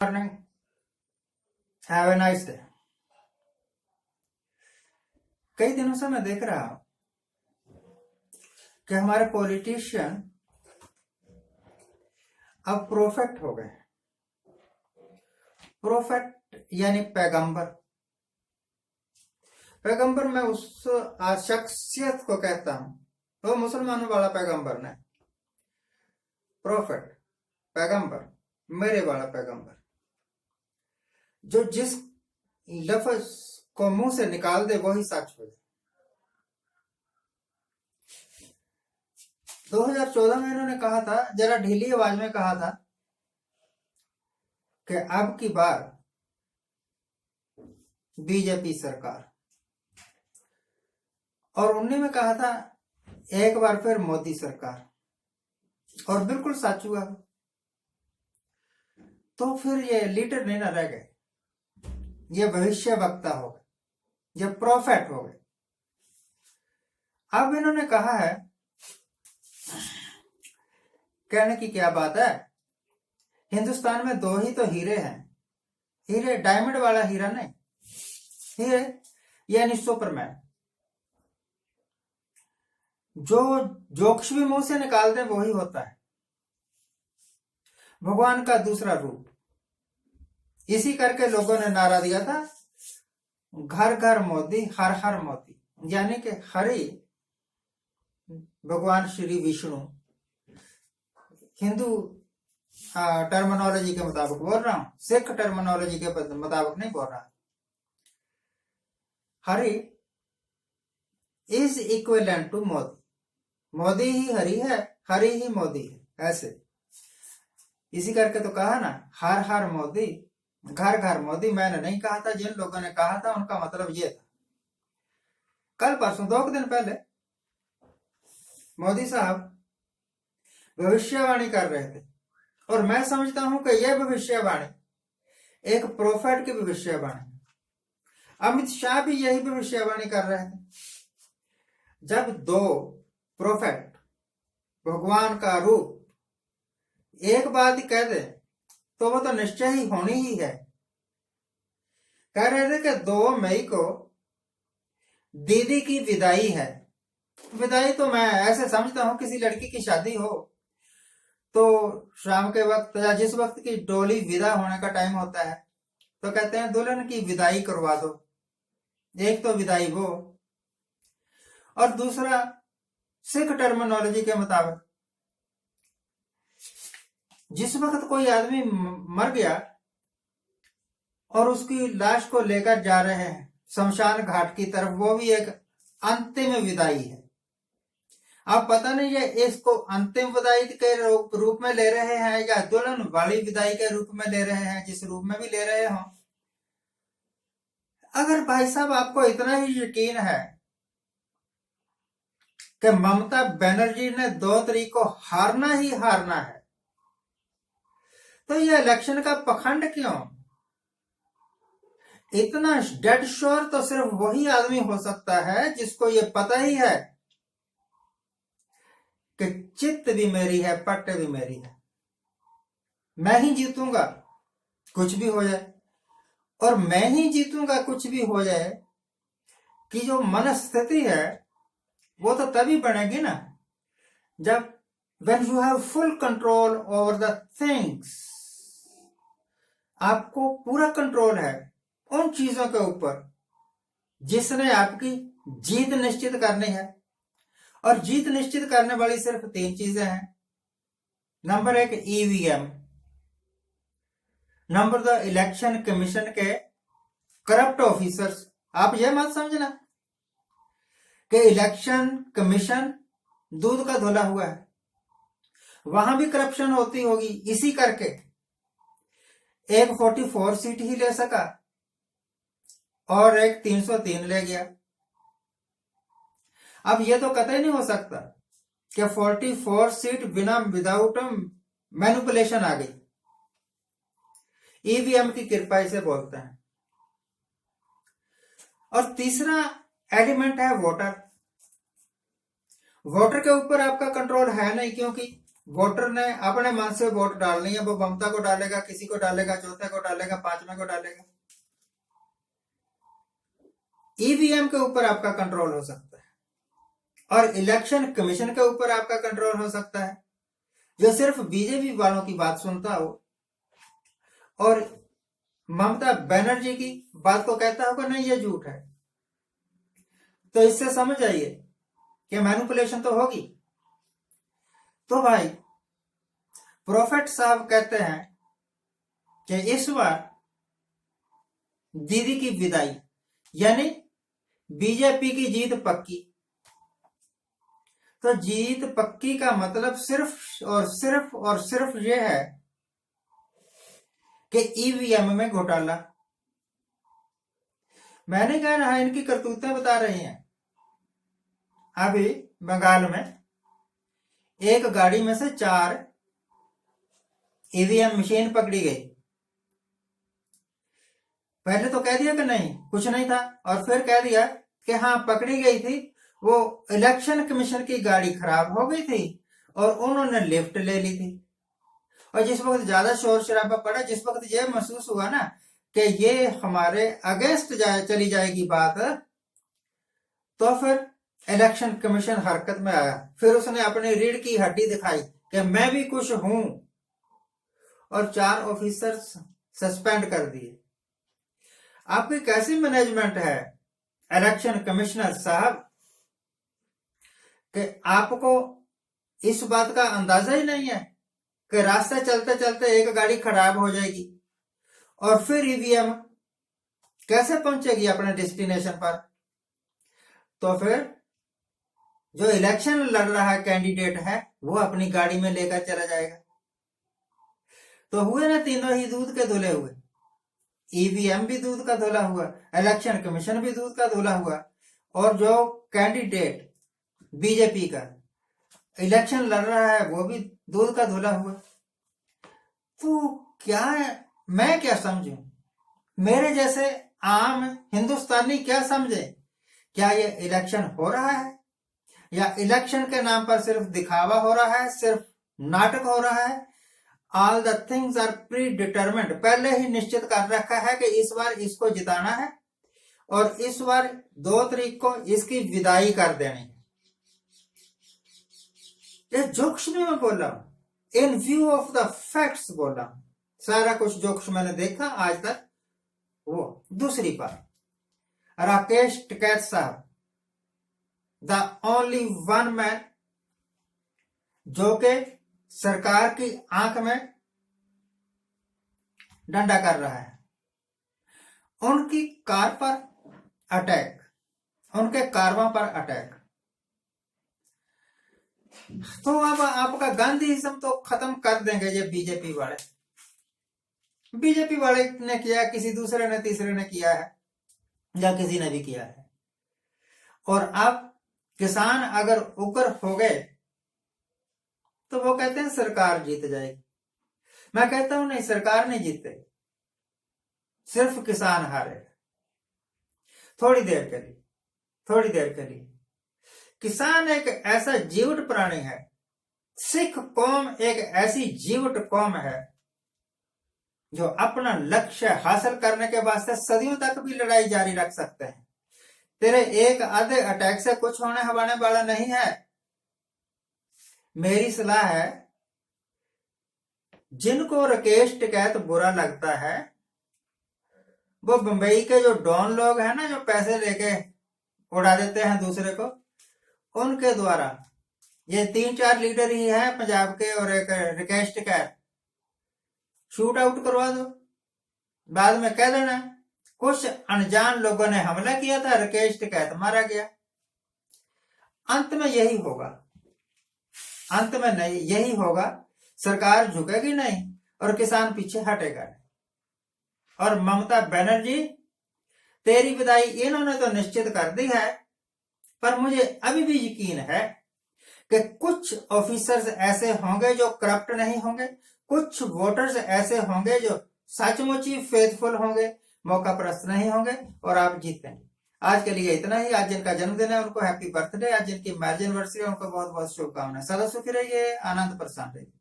Morning, have a nice day. कई दिनों से मैं देख रहा हूं कि हमारे पॉलिटिशियन अब प्रोफेट हो गए। प्रोफेट यानी पैगंबर। पैगंबर मैं उस शख्सियत को कहता हूं, वो मुसलमानों वाला पैगंबर नहीं। प्रोफेट पैगंबर, मेरे वाला पैगंबर, जो जिस लफ्ज को मुंह से निकाल दे वही सच हो जाए। 2014 में इन्होंने कहा था, जरा ढीली आवाज में कहा था कि अब की बार बीजेपी सरकार, और 19 में कहा था एक बार फिर मोदी सरकार, और बिल्कुल सच हुआ। तो फिर ये लीडर नहीं ना रह गए, ये भविष्य वक्ता हो गए, ये प्रोफेट हो गए। अब इन्होंने कहा है, कहने की क्या बात है, हिंदुस्तान में दो ही तो हीरे हैं। हीरे डायमंड वाला हीरा नहीं, हीरे यानी सुपरमैन, जो जोक्स भी मुंह से निकाल दे वही होता है भगवान का दूसरा रूप। इसी करके लोगों ने नारा दिया था, घर घर मोदी, हर हर मोदी, यानी कि हरि भगवान श्री विष्णु। हिंदू टर्मिनोलॉजी के मुताबिक बोल रहा हूं, सिख टर्मिनोलॉजी के मुताबिक नहीं बोल रहा। Hari is equivalent to Modi, Modi ही हरि है, हरि ही मोदी है, ऐसे। इसी करके तो कहा ना, हर हर मोदी, घर घर मोदी। मैंने नहीं कहा था, जिन लोगों ने कहा था उनका मतलब ये था। कल परसों 2 दिन पहले मोदी साहब भविष्यवाणी कर रहे थे, और मैं समझता हूं कि यह भविष्यवाणी एक प्रोफेट की भविष्यवाणी। अमित शाह भी यही भविष्यवाणी कर रहे थे। जब दो प्रोफेट, भगवान का रूप, एक बात ही कह दे तो वो तो निश्चय ही होनी ही है। कह रहे थे कि 2 मई को दीदी की विदाई है। विदाई तो मैं ऐसे समझता हूं, किसी लड़की की शादी हो तो शाम के वक्त या जिस वक्त की डोली विदा होने का टाइम होता है तो कहते हैं दुल्हन की विदाई करवा दो। एक तो विदाई वो, और दूसरा सिख टर्मिनोलॉजी के मुताबिक जिस वक्त कोई आदमी मर गया और उसकी लाश को लेकर जा रहे हैं शमशान घाट की तरफ, वो भी एक अंतिम विदाई है। अब पता नहीं ये इसको अंतिम विदाई के रूप में ले रहे हैं या दुल्हन वाली विदाई के रूप में ले रहे हैं, जिस रूप में भी ले रहे हो। अगर भाई साहब आपको इतना ही यकीन है कि ममता बनर्जी ने 2 तारीख को हारना ही हारना है, तो ये इलेक्शन का पखंड क्यों? इतना डेड श्योर तो सिर्फ वही आदमी हो सकता है जिसको ये पता ही है कि चित्त भी मेरी है, पट्ट भी मेरी है, मैं ही जीतूंगा कुछ भी हो जाए। और मैं ही जीतूंगा कुछ भी हो जाए कि जो मनस्थिति है वो तो तभी बनेगी ना जब when you have full control over the things, आपको पूरा कंट्रोल है उन चीजों के ऊपर जिसने आपकी जीत निश्चित करनी है। और जीत निश्चित करने वाली सिर्फ 3 चीजें हैं। Number 1 EVM, number 2 election commission के करप्ट ऑफिसर्स। आप यह मत समझना कि इलेक्शन कमीशन दूध का धुला हुआ है, वहां भी करप्शन होती होगी। इसी करके एक 44 सीट ही ले सका और एक 303 ले गया। अब यह तो कतई नहीं हो सकता कि 44 सीट बिना विदाउट मैनिपुलेशन आ गई। ईवीएम की कृपा इसे बोलते हैं। और तीसरा एलिमेंट है वोटर। वोटर के ऊपर आपका कंट्रोल है नहीं, क्योंकि वोटर ने अपने मन से वोट डालनी है, वो ममता को डालेगा, किसी को डालेगा, चौथे को डालेगा, पांचवें को डालेगा। ईवीएम के ऊपर आपका कंट्रोल हो सकता है और इलेक्शन कमीशन के ऊपर आपका कंट्रोल हो सकता है, जो सिर्फ बीजेपी वालों की बात सुनता हो और ममता बनर्जी की बात को कहता होगा नहीं ये झूठ है। तो इससे समझ आइए कि मैनिपुलेशन तो होगी। तो भाई प्रोफेट साहब कहते हैं कि इस बार दीदी की विदाई यानी बीजेपी की जीत पक्की। तो जीत पक्की का मतलब सिर्फ और सिर्फ यह है कि ईवीएम में घोटाला। मैंने कहा रहा इनकी करतूतें बता रही हैं। अभी बंगाल में एक गाड़ी में से 4 ईवीएम मशीन पकड़ी गई। पहले तो कह दिया कि नहीं कुछ नहीं था, और फिर कह दिया कि हाँ पकड़ी गई थी, वो इलेक्शन कमीशन की गाड़ी खराब हो गई थी और उन्होंने लिफ्ट ले ली थी। और जिस वक्त ज्यादा शोर शराबा पड़ा, जिस वक्त ये महसूस हुआ ना कि ये हमारे अगेंस्ट चली जाएगी बात, तो फिर इलेक्शन कमीशन हरकत में आया। फिर उसने अपनी रीढ़ की हड्डी दिखाई कि मैं भी कुछ हूं, और 4 ऑफिसर सस्पेंड कर दिए। आपकी कैसी मैनेजमेंट है इलेक्शन कमिश्नर साहब कि आपको इस बात का अंदाजा ही नहीं है कि रास्ते चलते चलते एक गाड़ी खराब हो जाएगी और फिर ईवीएम कैसे पहुंचेगी अपने डेस्टिनेशन पर। तो फिर जो इलेक्शन लड़ रहा कैंडिडेट है वो अपनी गाड़ी में लेकर चला जाएगा। तो हुए ना तीनों ही दूध के धुले हुए। ईवीएम भी दूध का धुला हुआ, इलेक्शन कमीशन भी दूध का धुला हुआ, और जो कैंडिडेट बीजेपी का इलेक्शन लड़ रहा है वो भी दूध का धुला हुआ। तो क्या है, मैं क्या समझूं, मेरे जैसे आम हिंदुस्तानी क्या समझे? क्या ये इलेक्शन हो रहा है या इलेक्शन के नाम पर सिर्फ दिखावा हो रहा है, सिर्फ नाटक हो रहा है? All the things are predetermined, पहले ही निश्चित कर रखा है कि इस बार इसको जिताना है और इस बार 2 तारीख को इसकी विदाई कर देनी है। ये जोक्स में मैं बोल रहा हूं, इन व्यू ऑफ द फैक्ट्स बोल रहा हूं। सारा कुछ जोक्स मैंने देखा आज तक। वो दूसरी बात, राकेश टिकैत साहब, द ओनली वन मैन जो के सरकार की आंख में डंडा कर रहा है, उनकी कार पर अटैक, उनके कारवां पर अटैक। तो अब आपका गांधीइज्म तो खत्म कर देंगे ये बीजेपी वाले। बीजेपी वाले ने किया, किसी दूसरे ने तीसरे ने किया है या किसी ने भी किया है। और अब किसान अगर उग्र हो गए तो वो कहते हैं सरकार जीत जाएगी। मैं कहता हूं नहीं, सरकार नहीं जीते, सिर्फ किसान हारे। थोड़ी देर के लिए किसान एक ऐसा जीवट प्राणी है, सिख कौम एक ऐसी जीवट कौम है जो अपना लक्ष्य हासिल करने के वास्ते सदियों तक भी लड़ाई जारी रख सकते हैं। तेरे एक आधे अटैक से कुछ होने वाला नहीं है। मेरी सलाह है, जिनको राकेश टिकैत बुरा लगता है, वो बंबई के जो डॉन लोग हैं ना, जो पैसे लेके उड़ा देते हैं दूसरे को, उनके द्वारा ये 3-4 लीडर ही हैं पंजाब के और एक राकेश टिकैत, शूट आउट करवा दो। बाद में कह देना कुछ अनजान लोगों ने हमला किया था, राकेश टिकैत मारा गया। अंत में यही होगा, अंत में नहीं यही होगा, सरकार झुकेगी नहीं और किसान पीछे हटेगा नहीं। और ममता बनर्जी, तेरी विदाई इन्होंने तो निश्चित कर दी है, पर मुझे अभी भी यकीन है कि कुछ ऑफिसर्स ऐसे होंगे जो करप्ट नहीं होंगे, कुछ वोटर्स ऐसे होंगे जो सचमुच ही फेथफुल होंगे, मौका परस्त नहीं होंगे और आप जीतेंगे। आज के लिए इतना ही। आज जिनका जन्मदिन है उनको हैप्पी बर्थडे, आज जिनकी मैरिज एनिवर्सरी है उनको बहुत बहुत शुभकामनाएं। सदा सुखी रहिए, आनंद परेशान रहिए।